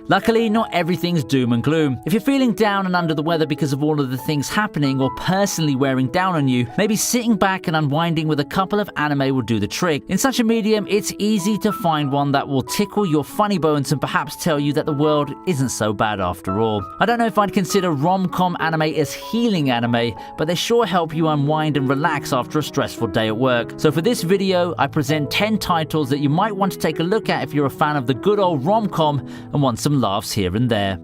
Luckily, not everything's doom and gloom. If you're feeling down and under the weather because of all of the things happening or personally wearing down on you, maybe sitting back and unwinding with a couple of anime will do the trick. In such a medium, it's easy to find one that will tickle your funny bones and perhaps tell you that the world isn't so bad after all. I don't know if I'd consider rom-com anime as healing anime, but they sure help you unwind and relax after a stressful day at work. So for this video, I present 10 titles that you might want to take a look at if you're a fan of the good old rom-com and want some laughs here and there.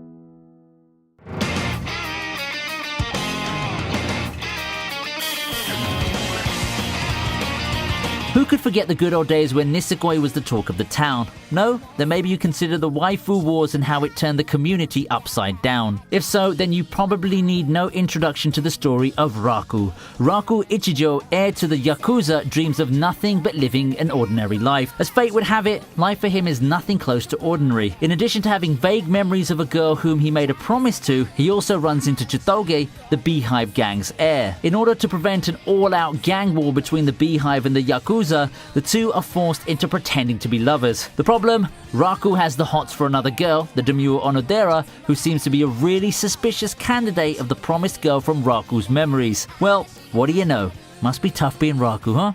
Who could forget the good old days when Nisekoi was the talk of the town? No? Then maybe you consider the waifu wars and how it turned the community upside down. If so, then you probably need no introduction to the story of Raku. Raku Ichijo, heir to the Yakuza, dreams of nothing but living an ordinary life. As fate would have it, life for him is nothing close to ordinary. In addition to having vague memories of a girl whom he made a promise to, he also runs into Chitoge, the Beehive gang's heir. In order to prevent an all-out gang war between the Beehive and the Yakuza, the two are forced into pretending to be lovers. The problem? Raku has the hots for another girl, the demure Onodera, who seems to be a really suspicious candidate of the promised girl from Raku's memories. Well, what do you know? Must be tough being Raku, huh?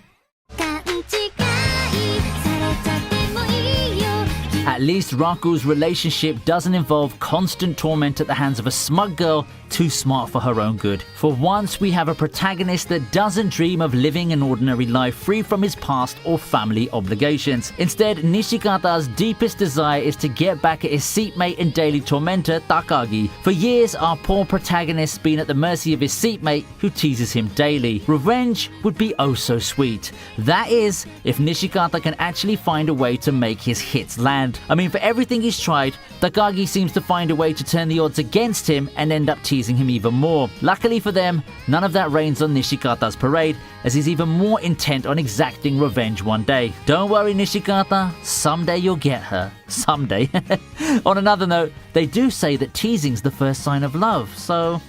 At least Raku's relationship doesn't involve constant torment at the hands of a smug girl too smart for her own good. For once, we have a protagonist that doesn't dream of living an ordinary life free from his past or family obligations. Instead, Nishikata's deepest desire is to get back at his seatmate and daily tormentor, Takagi. For years, our poor protagonist's been at the mercy of his seatmate, who teases him daily. Revenge would be oh so sweet. That is, if Nishikata can actually find a way to make his hits land. I mean, for everything he's tried, Takagi seems to find a way to turn the odds against him and end up teasing him even more. Luckily for them, none of that rains on Nishikata's parade, as he's even more intent on exacting revenge one day. Don't worry, Nishikata, someday you'll get her. Someday. On another note, they do say that teasing's the first sign of love, so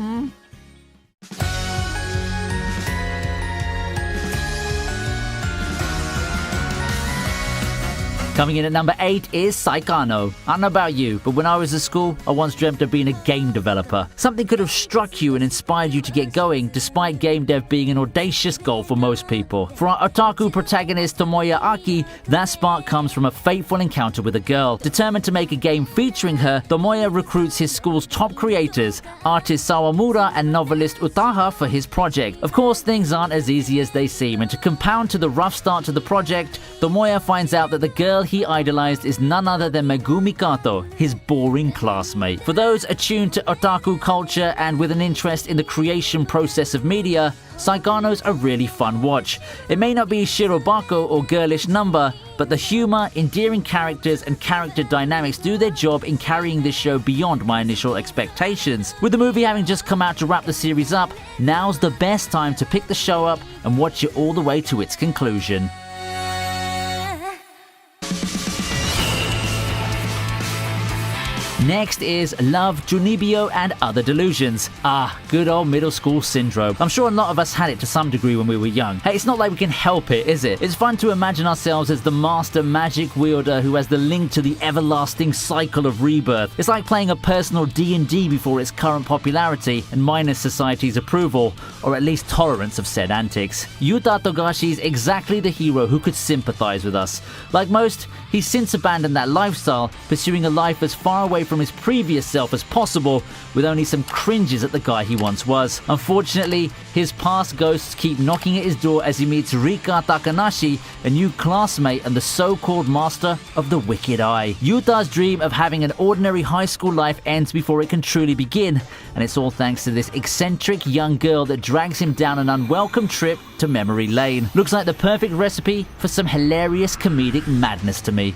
Coming in at number 8 is Saikano. I don't know about you, but when I was at school, I once dreamt of being a game developer. Something could have struck you and inspired you to get going, despite game dev being an audacious goal for most people. For our otaku protagonist Tomoya Aki, that spark comes from a fateful encounter with a girl. Determined to make a game featuring her, Tomoya recruits his school's top creators, artist Sawamura and novelist Utaha, for his project. Of course, things aren't as easy as they seem, and to compound to the rough start to the project, Tomoya finds out that the girl he idolized is none other than Megumi Kato, his boring classmate. For those attuned to otaku culture and with an interest in the creation process of media, Saikano's a really fun watch. It may not be shirobako or girlish number, but the humor, endearing characters, and character dynamics do their job in carrying this show beyond my initial expectations. With the movie having just come out to wrap the series up, now's the best time to pick the show up and watch it all the way to its conclusion. Next is Love, Junibyo, and Other Delusions. Ah, good old middle school syndrome. I'm sure a lot of us had it to some degree when we were young. Hey, it's not like we can help it, is it? It's fun to imagine ourselves as the master magic wielder who has the link to the everlasting cycle of rebirth. It's like playing a personal D&D before its current popularity and minus society's approval, or at least tolerance of said antics. Yuta Togashi's exactly the hero who could sympathize with us. Like most, he's since abandoned that lifestyle, pursuing a life as far away from his previous self as possible, with only some cringes at the guy he once was. Unfortunately, his past ghosts keep knocking at his door as he meets Rika Takanashi, a new classmate and the so-called master of the Wicked Eye. Yuta's dream of having an ordinary high school life ends before it can truly begin, and it's all thanks to this eccentric young girl that drags him down an unwelcome trip to memory lane. Looks like the perfect recipe for some hilarious comedic madness to me.